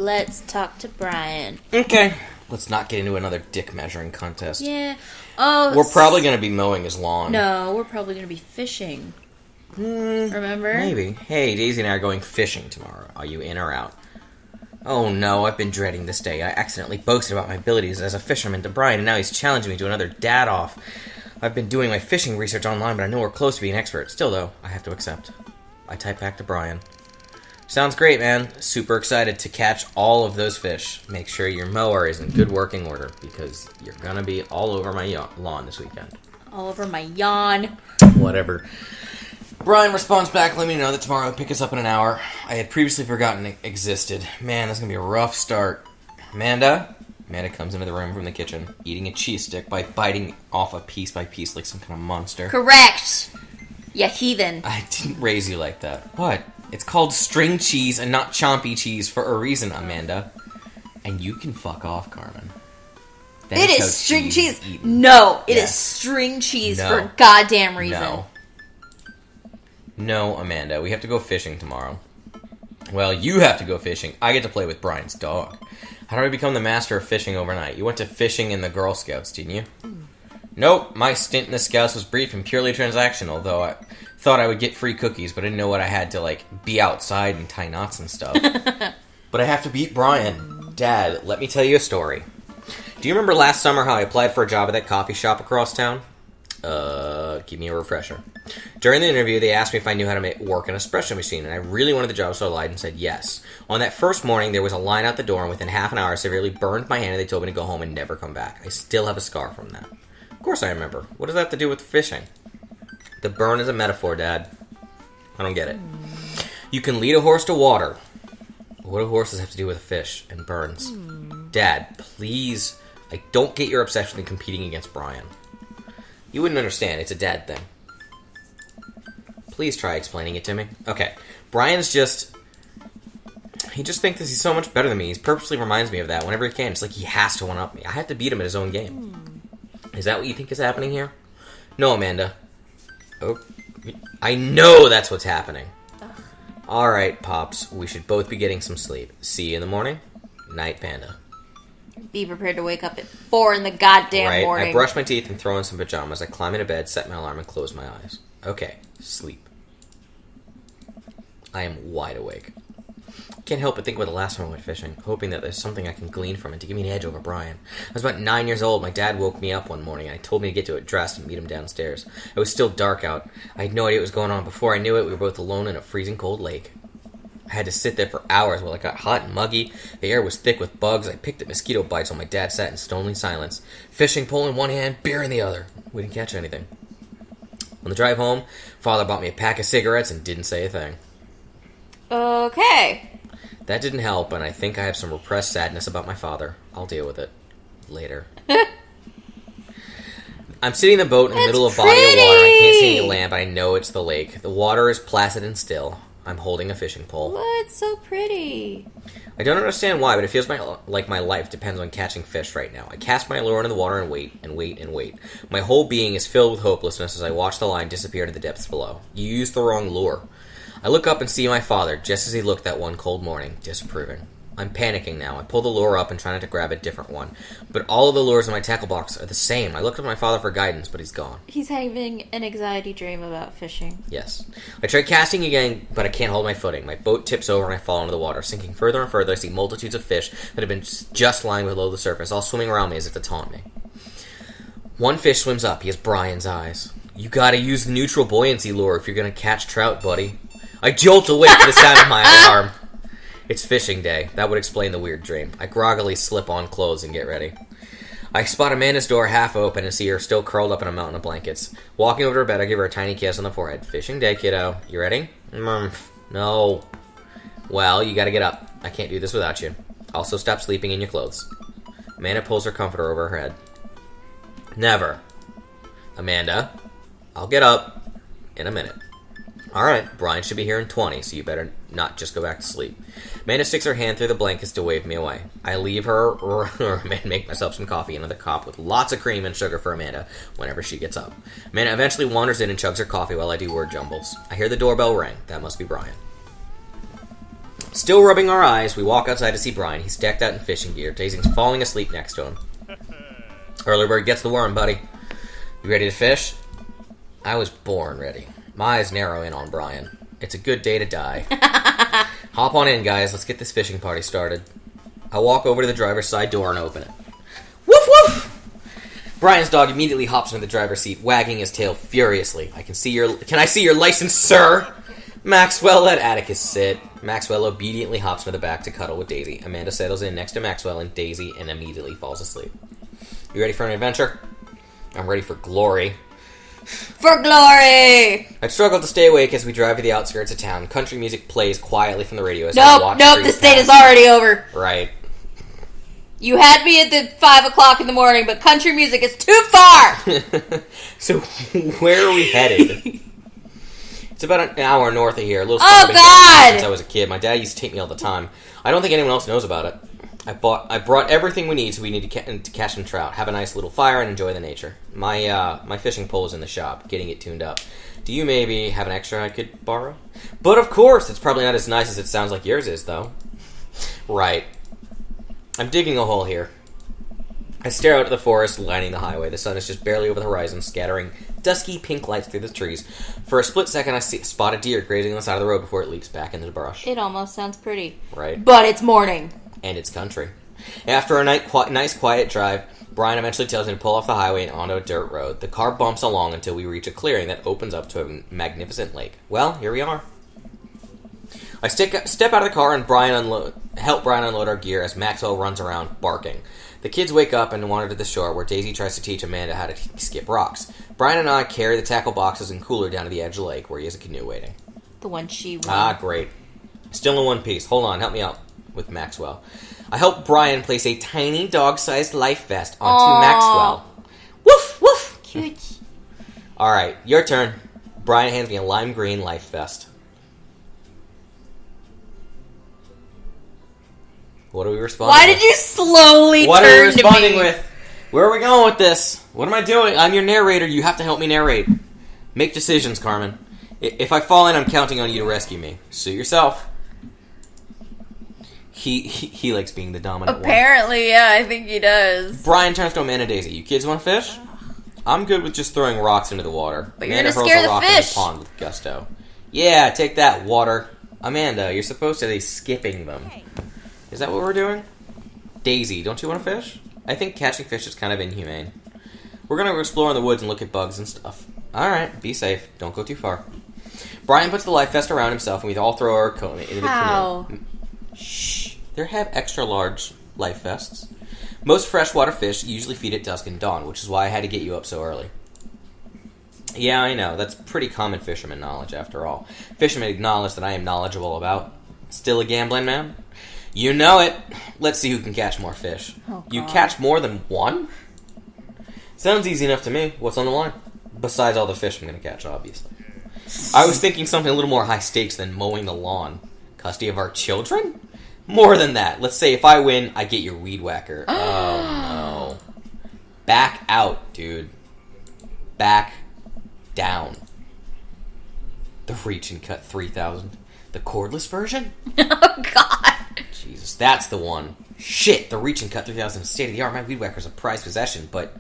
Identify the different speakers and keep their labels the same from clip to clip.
Speaker 1: let's talk to Brian.
Speaker 2: Okay. Let's not get into another dick measuring contest.
Speaker 1: Yeah. Oh.
Speaker 2: We're probably going to be mowing his lawn.
Speaker 1: No, we're probably going to be fishing. Remember?
Speaker 2: Maybe. Hey, Daisy and I are going fishing tomorrow. Are you in or out? Oh no, I've been dreading this day. I accidentally boasted about my abilities as a fisherman to Brian, and now he's challenging me to another dad-off. I've been doing my fishing research online, but I know we're close to being an expert. Still, though, I have to accept. I type back to Brian. Sounds great, man. Super excited to catch all of those fish. Make sure your mower is in good working order, because you're gonna be all over my lawn this weekend.
Speaker 1: All over my yawn.
Speaker 2: Whatever. Brian responds back, letting me know that tomorrow he'll pick us up in an hour. I had previously forgotten it existed. Man, that's gonna be a rough start. Amanda comes into the room from the kitchen, eating a cheese stick by biting off a piece by piece like some kind of monster.
Speaker 1: Correct! You heathen.
Speaker 2: I didn't raise you like that. What? It's called string cheese and not chompy cheese for a reason, Amanda. And you can fuck off, Carmen.
Speaker 1: It is string cheese. No, it is string cheese for a goddamn reason.
Speaker 2: No, Amanda, we have to go fishing tomorrow. Well, you have to go fishing. I get to play with Brian's dog. How do I become the master of fishing overnight? You went to fishing in the Girl Scouts, didn't you? Nope, my stint in the Scouts was brief and purely transactional, though I thought I would get free cookies, but I didn't know what I had to, be outside and tie knots and stuff. But I have to beat Brian. Dad, let me tell you a story. Do you remember last summer how I applied for a job at that coffee shop across town? Give me a refresher. During the interview, they asked me if I knew how to work an espresso machine, and I really wanted the job, so I lied and said yes. On that first morning, there was a line out the door, and within half an hour, I severely burned my hand, and they told me to go home and never come back. I still have a scar from that. Of course I remember. What does that have to do with fishing? The burn is a metaphor, Dad. I don't get it. You can lead a horse to water. What do horses have to do with a fish and burns? Dad, please. I don't get your obsession in competing against Brian. You wouldn't understand. It's a dad thing. Please try explaining it to me. Okay. Brian's just... He just thinks he's so much better than me. He purposely reminds me of that whenever he can. It's like he has to one-up me. I have to beat him at his own game. Is that what you think is happening here? No, Amanda. Oh, I know that's what's happening. Alright, Pops. We should both be getting some sleep. See you in the morning. Night, Panda.
Speaker 1: Be prepared to wake up at 4 in the goddamn morning.
Speaker 2: I brush my teeth and throw on some pajamas. I climb into bed, set my alarm, and close my eyes. Okay, sleep. I am wide awake. Can't help but think about the last time I went fishing, hoping that there's something I can glean from it to give me an edge over Brian. I was about 9 years old. My dad woke me up one morning, and he told me to get to it dressed and meet him downstairs. It was still dark out. I had no idea what was going on. Before I knew it, we were both alone in a freezing cold lake. I had to sit there for hours while it got hot and muggy. The air was thick with bugs. I picked at mosquito bites while my dad sat in stony silence. Fishing pole in one hand, beer in the other. We didn't catch anything. On the drive home, Father bought me a pack of cigarettes and didn't say a thing.
Speaker 1: Okay.
Speaker 2: That didn't help, and I think I have some repressed sadness about my father. I'll deal with it later. I'm sitting in the boat in the middle of a body of water. I can't see any land, but I know it's the lake. The water is placid and still. I'm holding a fishing pole.
Speaker 1: Oh, it's so pretty.
Speaker 2: I don't understand why, but it feels like my life depends on catching fish right now. I cast my lure into the water and wait, and wait, and wait. My whole being is filled with hopelessness as I watch the line disappear to the depths below. You used the wrong lure. I look up and see my father, just as he looked that one cold morning, disapproving. I'm panicking now. I pull the lure up and try not to grab a different one. But all of the lures in my tackle box are the same. I looked at my father for guidance, but he's gone.
Speaker 1: He's having an anxiety dream about fishing.
Speaker 2: Yes. I try casting again, but I can't hold my footing. My boat tips over and I fall into the water. Sinking further and further, I see multitudes of fish that have been just lying below the surface, all swimming around me as if to taunt me. One fish swims up. He has Brian's eyes. You gotta use the neutral buoyancy lure if you're gonna catch trout, buddy. I jolt awake to the sound of my alarm. It's fishing day. That would explain the weird dream. I groggily slip on clothes and get ready. I spot Amanda's door half open and see her still curled up in a mountain of blankets. Walking over to her bed, I give her a tiny kiss on the forehead. Fishing day, kiddo. You ready? No. Well, you gotta get up. I can't do this without you. Also, stop sleeping in your clothes. Amanda pulls her comforter over her head. Never. Amanda, I'll get up in a minute. Alright, Brian should be here in 20, so you better not just go back to sleep. Amanda sticks her hand through the blankets to wave me away. I leave her and make myself some coffee, another cup with lots of cream and sugar for Amanda whenever she gets up. Amanda eventually wanders in and chugs her coffee while I do word jumbles. I hear the doorbell ring. That must be Brian. Still rubbing our eyes, we walk outside to see Brian. He's decked out in fishing gear. Daisy's falling asleep next to him. Early bird gets the worm, buddy. You ready to fish? I was born ready. My eyes narrow in on Brian. It's a good day to die. Hop on in, guys. Let's get this fishing party started. I walk over to the driver's side door and open it. Woof, woof! Brian's dog immediately hops into the driver's seat, wagging his tail furiously. Can I see your license, sir? Maxwell, let Atticus sit. Maxwell obediently hops into the back to cuddle with Daisy. Amanda settles in next to Maxwell and Daisy and immediately falls asleep. You ready for an adventure? I'm ready for glory.
Speaker 1: For glory!
Speaker 2: I struggle to stay awake as we drive to the outskirts of town. Country music plays quietly from the radio as I watch
Speaker 1: Nope, this date is already over.
Speaker 2: Right.
Speaker 1: You had me at the 5 o'clock in the morning, but country music is too far!
Speaker 2: So, where are we headed? It's about an hour north of here. A little
Speaker 1: Oh, God!
Speaker 2: Since I was a kid. My dad used to take me all the time. I don't think anyone else knows about it. I brought everything we need, so we need to catch some trout, have a nice little fire, and enjoy the nature. My fishing pole is in the shop, getting it tuned up. Do you maybe have an extra I could borrow? But of course, it's probably not as nice as it sounds like yours is, though. Right. I'm digging a hole here. I stare out at the forest lining the highway. The sun is just barely over the horizon, scattering dusky pink lights through the trees. For a split second, I spot a deer grazing on the side of the road before it leaps back into the brush.
Speaker 1: It almost sounds pretty.
Speaker 2: Right.
Speaker 1: But it's morning.
Speaker 2: And it's country. After a nice quiet drive, Brian eventually tells me to pull off the highway and onto a dirt road. The car bumps along until we reach a clearing that opens up to a magnificent lake. Well, here we are. I step out of the car and help Brian unload our gear as Maxwell runs around barking. The kids wake up and wander to the shore where Daisy tries to teach Amanda how to skip rocks. Brian and I carry the tackle boxes and cooler down to the edge of the lake where he has a canoe waiting.
Speaker 1: The one she won.
Speaker 2: Ah, great. Still in one piece. Hold on, help me out with Maxwell. I help Brian place a tiny dog-sized life vest onto
Speaker 1: Aww.
Speaker 2: Maxwell. Woof, woof.
Speaker 1: Cute.
Speaker 2: All right, your turn. Brian hands me a lime green life vest. What are we responding
Speaker 1: Why
Speaker 2: with?
Speaker 1: did you slowly
Speaker 2: What are we
Speaker 1: turn to
Speaker 2: responding
Speaker 1: me?
Speaker 2: with? Where are we going with this? What am I doing? I'm your narrator. You have to help me narrate. Make decisions, Carmen. If I fall in, I'm counting on you to rescue me. Suit yourself. He likes being the dominant one.
Speaker 1: Apparently, yeah, I think he does.
Speaker 2: Brian turns to Amanda and Daisy. You kids want to fish? I'm good with just throwing rocks into the water.
Speaker 1: But
Speaker 2: Amanda
Speaker 1: you're
Speaker 2: hurls
Speaker 1: gonna scare
Speaker 2: a rock
Speaker 1: the
Speaker 2: in
Speaker 1: fish.
Speaker 2: the pond with gusto. Yeah, take that, water. Amanda, you're supposed to be skipping them. Is that what we're doing? Daisy, don't you want to fish? I think catching fish is kind of inhumane. We're going to explore in the woods and look at bugs and stuff. Alright, be safe. Don't go too far. Brian puts the life vest around himself and we all throw our coat into the canoe. Shh. They have extra large life vests. Most freshwater fish usually feed at dusk and dawn, which is why I had to get you up so early. Yeah, I know. That's pretty common fisherman knowledge, after all. Fishermen acknowledge that I am knowledgeable about. Still a gambling man? You know it. Let's see who can catch more fish.
Speaker 1: Oh,
Speaker 2: you catch more than one? Sounds easy enough to me. What's on the line? Besides all the fish I'm going to catch, obviously. I was thinking something a little more high stakes than mowing the lawn. Custody of our children? More than that. Let's say if I win, I get your weed whacker. Oh, no. Back out, dude. Back down. The Reach and Cut 3000. The cordless version?
Speaker 1: Oh, God.
Speaker 2: Jesus, that's the one. Shit, the Reach and Cut 3000 is state-of-the-art. My weed whacker's a prized possession, but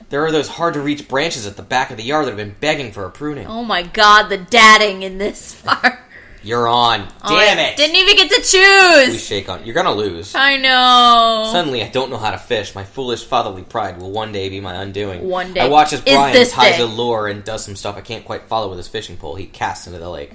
Speaker 2: there are those hard-to-reach branches at the back of the yard that have been begging for a pruning.
Speaker 1: Oh, my God, the dadding in this part.
Speaker 2: You're on. Damn it!
Speaker 1: Didn't even get to choose!
Speaker 2: We shake on. You're gonna lose.
Speaker 1: I know.
Speaker 2: Suddenly, I don't know how to fish. My foolish fatherly pride will one day be my undoing.
Speaker 1: One day.
Speaker 2: I watch as Brian
Speaker 1: this
Speaker 2: ties
Speaker 1: day.
Speaker 2: a lure and does some stuff I can't quite follow with his fishing pole. He casts into the lake.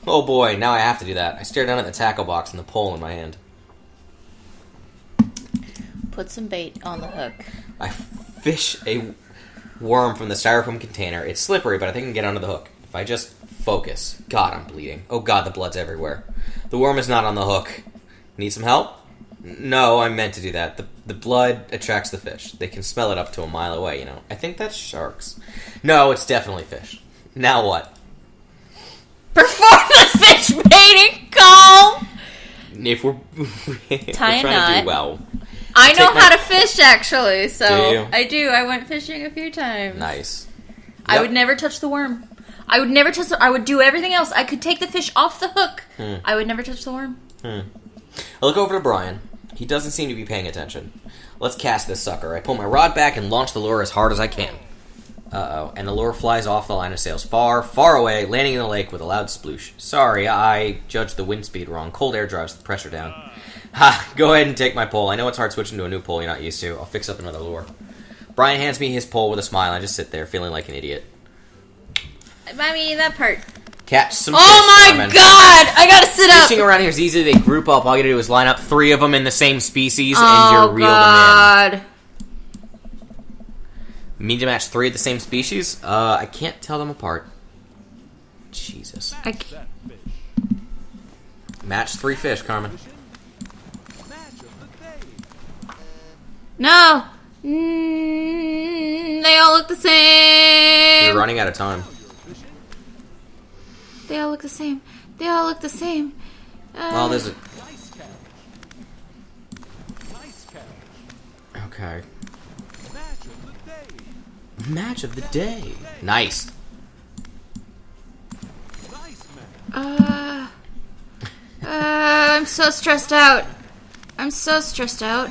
Speaker 2: Oh boy, now I have to do that. I stare down at the tackle box and the pole in my hand.
Speaker 1: Put some bait on the hook.
Speaker 2: I fish a worm from the styrofoam container. It's slippery, but I think I can get onto the hook. If I just focus. God, I'm bleeding. Oh God, the blood's everywhere. The worm is not on the hook. Need some help? No, I meant to do that. The blood attracts the fish. They can smell it up to a mile away, you know. I think that's sharks. No, it's definitely fish. Now what?
Speaker 1: Perform the fish baiting call!
Speaker 2: If we're,
Speaker 1: Tie
Speaker 2: we're
Speaker 1: a
Speaker 2: trying
Speaker 1: knot.
Speaker 2: to do well.
Speaker 1: I know how to fish, actually, so...
Speaker 2: Do you?
Speaker 1: I do. I went fishing a few times.
Speaker 2: Nice.
Speaker 1: I
Speaker 2: Yep.
Speaker 1: would never touch the worm. I would never touch the... I would do everything else. I could take the fish off the hook. I would never touch the worm.
Speaker 2: I look over to Brian. He doesn't seem to be paying attention. Let's cast this sucker. I pull my rod back and launch the lure as hard as I can. Uh-oh. And the lure flies off the line of sails far, far away, landing in the lake with a loud sploosh. Sorry, I judged the wind speed wrong. Cold air drives the pressure down. Ha! Go ahead and take my pole. I know it's hard switching to a new pole you're not used to. I'll fix up another lure. Brian hands me his pole with a smile. I just sit there, feeling like an idiot.
Speaker 1: I mean, that part.
Speaker 2: Catch some
Speaker 1: fish,
Speaker 2: my
Speaker 1: Carmen. God! I gotta sit up!
Speaker 2: Fishing around here is easy. They group up. All you gotta do is line up 3 of them in the same species, and you're reeled them in. Mean to match 3 of the same species? I can't tell them apart. Jesus.
Speaker 1: I can't.
Speaker 2: Match 3 fish, Carmen.
Speaker 1: No! They all look the same!
Speaker 2: You're running out of time.
Speaker 1: They all look the same. They all look the same.
Speaker 2: Oh, there's a... Okay. Match of the day. Nice.
Speaker 1: I'm so stressed out. I'm so stressed out.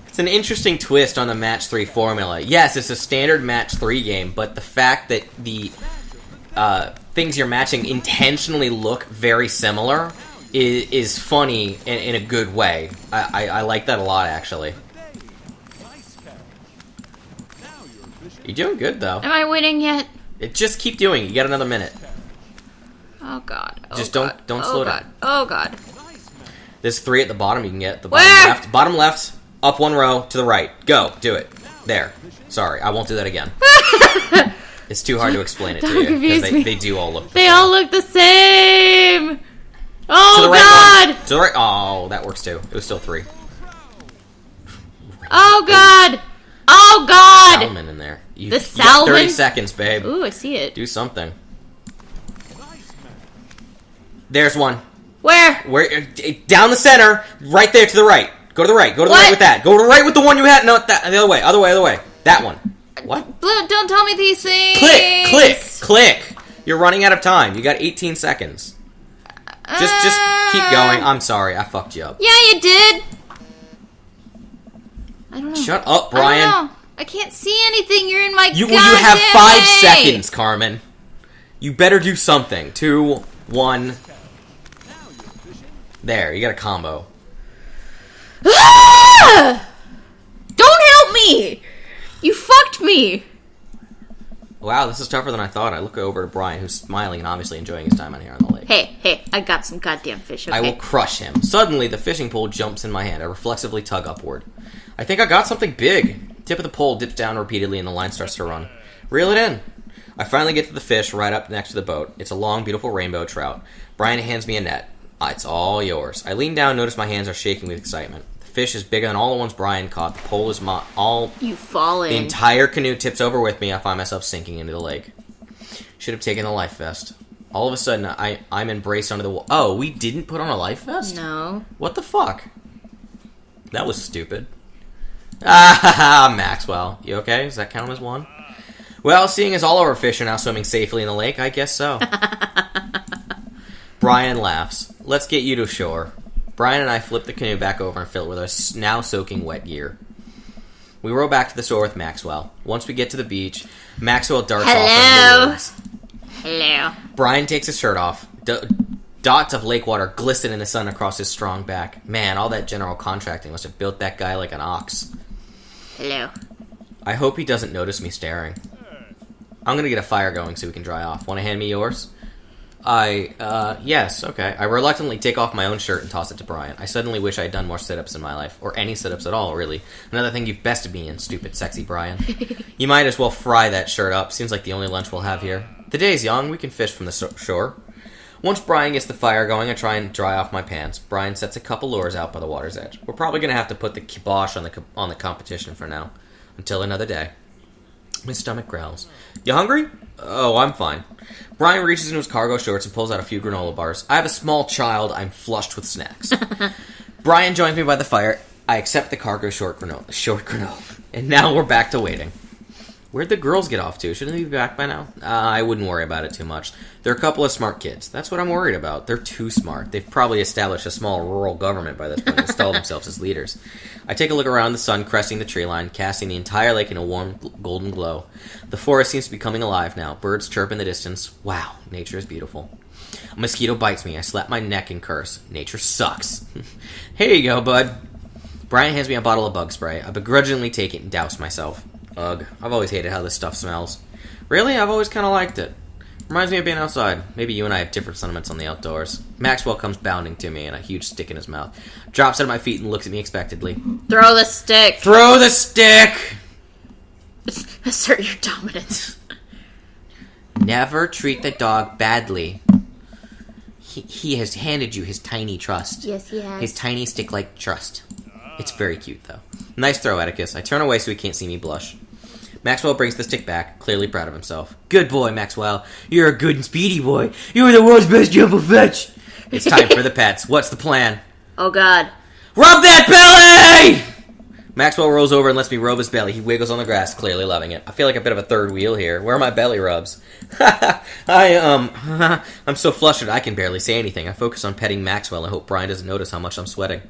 Speaker 2: It's an interesting twist on the match 3 formula. Yes, it's a standard match 3 game, but the fact that the things you're matching intentionally look very similar is funny in a good way. I like that a lot, actually. You're doing good, though.
Speaker 1: Am I winning yet?
Speaker 2: Just keep doing it. You got another minute.
Speaker 1: Oh, God. Oh,
Speaker 2: Just
Speaker 1: God.
Speaker 2: don't slow down.
Speaker 1: Oh, God.
Speaker 2: There's 3 at the bottom you can get. The
Speaker 1: Where?
Speaker 2: bottom left, up 1 row, to the right. Go. Do it. There. Sorry, I won't do that again. It's too hard to explain it to you, because they do all look the same.
Speaker 1: They all look the same! Oh,
Speaker 2: to the right
Speaker 1: God!
Speaker 2: One. To the right. Oh, that works, too. It was still 3.
Speaker 1: Oh, God! Oh, God!
Speaker 2: Salmon in there. You
Speaker 1: the salmon?
Speaker 2: got 30 seconds, babe.
Speaker 1: Ooh, I see it.
Speaker 2: Do something. There's one.
Speaker 1: Where?
Speaker 2: Down the center, right there to the right. Go to the right. Go to the right with that. Go to the right with the one you had. No, the other way. Other way. That one. What?
Speaker 1: Don't tell me these things.
Speaker 2: Click. You're running out of time. You got 18 seconds. Just keep going. I'm sorry. I fucked you up.
Speaker 1: Yeah, you did. I don't know.
Speaker 2: Shut up, Brian.
Speaker 1: I don't know. I can't see anything. You're in my
Speaker 2: You have 5 seconds, Carmen. You better do something. 2, 1. There, you got a combo.
Speaker 1: Ah! Don't help me! You fucked me!
Speaker 2: Wow, this is tougher than I thought. I look over to Brian, who's smiling and obviously enjoying his time out here on the lake.
Speaker 1: Hey, I got some goddamn fish, okay?
Speaker 2: I will crush him. Suddenly, the fishing pole jumps in my hand. I reflexively tug upward. I think I got something big. Tip of the pole dips down repeatedly and the line starts to run. Reel it in. I finally get to the fish right up next to the boat. It's a long, beautiful rainbow trout. Brian hands me a net. It's all yours. I lean down and notice my hands are shaking with excitement. The fish is bigger than all the ones Brian caught. The pole is all...
Speaker 1: You fall in.
Speaker 2: The entire canoe tips over with me. I find myself sinking into the lake. Should have taken the life vest. All of a sudden, I'm embraced under the wall. Oh, we didn't put on a life vest?
Speaker 1: No.
Speaker 2: What the fuck? That was stupid. Ah, Maxwell. You okay? Does that count as 1? Well, seeing as all of our fish are now swimming safely in the lake, I guess so. Brian laughs. Let's get you to shore. Brian and I flip the canoe back over and fill it with our now soaking wet gear. We row back to the shore with Maxwell. Once we get to the beach, Maxwell darts off into the woods.
Speaker 1: Hello.
Speaker 2: Brian takes his shirt off. Dots of lake water glisten in the sun across his strong back. Man, all that general contracting must have built that guy like an ox.
Speaker 1: Hello.
Speaker 2: I hope he doesn't notice me staring. I'm gonna get a fire going so we can dry off. Want to hand me yours? Yes, okay. I reluctantly take off my own shirt and toss it to Brian. I suddenly wish I had done more sit-ups in my life. Or any sit-ups at all, really. Another thing you've bested me in, stupid, sexy Brian. You might as well fry that shirt up. Seems like the only lunch we'll have here. The day's young. We can fish from the shore. Once Brian gets the fire going, I try and dry off my pants. Brian sets a couple lures out by the water's edge. We're probably going to have to put the kibosh on the competition for now. Until another day. My stomach growls. You hungry? Oh, I'm fine. Brian reaches into his cargo shorts and pulls out a few granola bars. I have a small child. I'm flushed with snacks. Brian joins me by the fire. I accept the cargo short granola. And now we're back to waiting. Where'd the girls get off to? Shouldn't they be back by now? I wouldn't worry about it too much. They're a couple of smart kids. That's what I'm worried about. They're too smart. They've probably established a small rural government by this point and installed themselves as leaders. I take a look around, the sun cresting the tree line, casting the entire lake in a warm golden glow. The forest seems to be coming alive now. Birds chirp in the distance. Wow, nature is beautiful. A mosquito bites me. I slap my neck and curse. Nature sucks. Here you go, bud. Brian hands me a bottle of bug spray. I begrudgingly take it and douse myself. Ugh, I've always hated how this stuff smells. Really? I've always kind of liked it. Reminds me of being outside. Maybe you and I have different sentiments on the outdoors. Maxwell comes bounding to me and a huge stick in his mouth. Drops at my feet and looks at me expectantly.
Speaker 1: Throw the stick!
Speaker 2: Throw the stick!
Speaker 1: Assert your dominance.
Speaker 2: Never treat the dog badly. He has handed you his tiny trust.
Speaker 1: Yes, he has.
Speaker 2: His tiny stick-like trust. It's very cute, though. Nice throw, Atticus. I turn away so he can't see me blush. Maxwell brings the stick back, clearly proud of himself. Good boy, Maxwell. You're a good and speedy boy. You're the world's best jump of fetch. It's time for the pets. What's the plan?
Speaker 1: Oh, God.
Speaker 2: Rub that belly! Maxwell rolls over and lets me rub his belly. He wiggles on the grass, clearly loving it. I feel like a bit of a third wheel here. Where are my belly rubs? I'm so flustered I can barely say anything. I focus on petting Maxwell and hope Brian doesn't notice how much I'm sweating.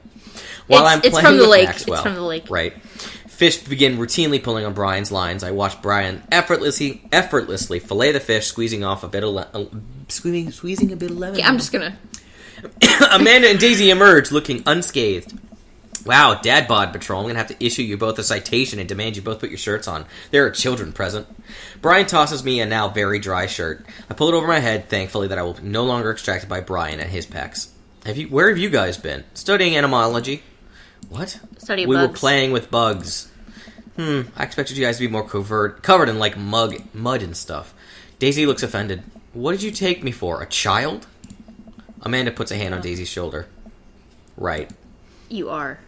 Speaker 1: It's from the lake. Maxwell, it's from the lake.
Speaker 2: Right. Fish begin routinely pulling on Brian's lines. I watch Brian effortlessly fillet the fish, squeezing a bit of lemon.
Speaker 1: Yeah, I'm just gonna.
Speaker 2: Amanda and Daisy emerge, looking unscathed. Wow, Dad Bod Patrol, I'm gonna have to issue you both a citation and demand you both put your shirts on. There are children present. Brian tosses me a now very dry shirt. I pull it over my head, thankfully that I will be no longer extracted by Brian and his pecs. Where have you guys been? Studying entomology. What?
Speaker 1: Study
Speaker 2: we
Speaker 1: bugs.
Speaker 2: Were playing with bugs. I expected you guys to be more covered in, like, mud and stuff. Daisy looks offended. What did you take me for, a child? Amanda puts a hand on Daisy's shoulder. Right.
Speaker 1: You are.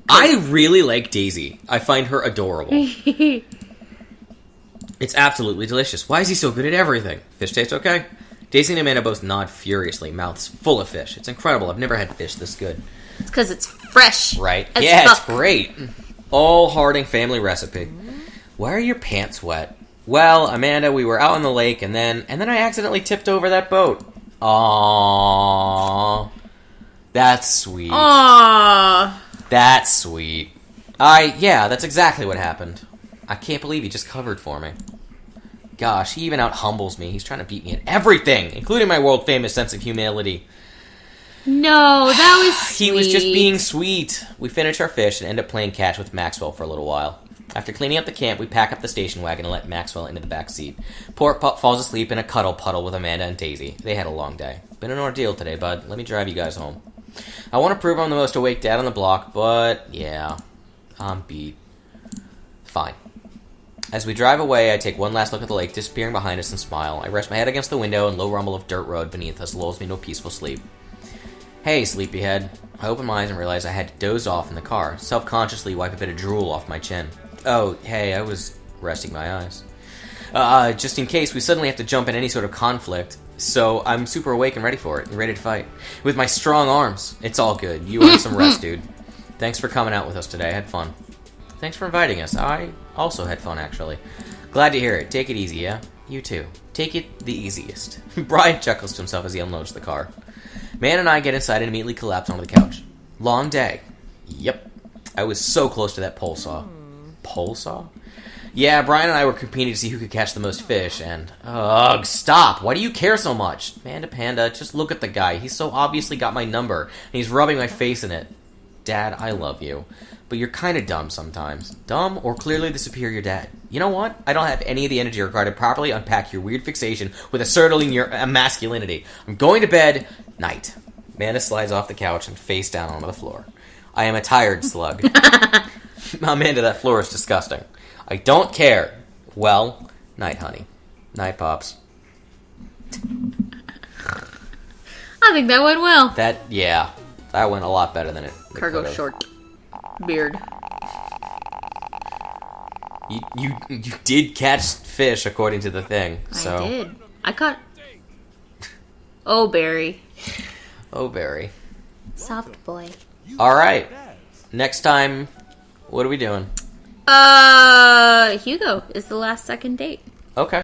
Speaker 2: I really like Daisy. I find her adorable. It's absolutely delicious. Why is he so good at everything? Fish tastes okay? Daisy and Amanda both nod furiously, mouths full of fish. It's incredible. I've never had fish this good.
Speaker 1: It's because it's fresh.
Speaker 2: Right. Yeah, fuck. It's great. All Harding family recipe. Why are your pants wet? Well, Amanda, we were out on the lake, and then I accidentally tipped over that boat. Aww. That's sweet.
Speaker 1: Aww.
Speaker 2: That's sweet. Yeah, that's exactly what happened. I can't believe he just covered for me. Gosh, he even out-humbles me. He's trying to beat me at everything, including my world-famous sense of humility.
Speaker 1: No, that was sweet.
Speaker 2: He was just being sweet. We finish our fish and end up playing catch with Maxwell for a little while. After cleaning up the camp, we pack up the station wagon and let Maxwell into the back seat. Poor Pup falls asleep in a cuddle puddle with Amanda and Daisy. They had a long day. Been an ordeal today, bud. Let me drive you guys home. I want to prove I'm the most awake dad on the block, but yeah, I'm beat. Fine. As we drive away, I take one last look at the lake disappearing behind us and smile. I rest my head against the window and low rumble of dirt road beneath us lulls me to a peaceful sleep. Hey, sleepyhead. I open my eyes and realize I had to doze off in the car, self-consciously wipe a bit of drool off my chin. Oh, hey, I was resting my eyes. Just in case we suddenly have to jump in any sort of conflict, so I'm super awake and ready for it, and ready to fight. With my strong arms. It's all good. You earned some rest, dude. Thanks for coming out with us today. I had fun. Thanks for inviting us. I also had fun, actually. Glad to hear it. Take it easy, yeah? You too. Take it the easiest. Brian chuckles to himself as he unloads the car. Man and I get inside and immediately collapse onto the couch. Long day. Yep. I was so close to that pole saw. Pole saw? Yeah, Brian and I were competing to see who could catch the most fish, and... Ugh, stop! Why do you care so much? Panda, just look at the guy. He's so obviously got my number, and he's rubbing my face in it. Dad, I love you. But you're kind of dumb sometimes. Dumb, or clearly the superior dad. You know what? I don't have any of the energy required to properly unpack your weird fixation with asserting your masculinity. I'm going to bed. Night. Amanda slides off the couch and face down onto the floor. I am a tired slug. Amanda, that floor is disgusting. I don't care. Well, night, honey. Night, Pops.
Speaker 1: I think that went well.
Speaker 2: That went a lot better than it
Speaker 1: Cargo
Speaker 2: could've.
Speaker 1: short beard.
Speaker 2: You did catch fish according to the thing. So.
Speaker 1: I did. I caught... Oh, Barry.
Speaker 2: Oh, Barry.
Speaker 1: Soft boy.
Speaker 2: Alright. Next time, what are we doing?
Speaker 1: Hugo is the last second date.
Speaker 2: Okay.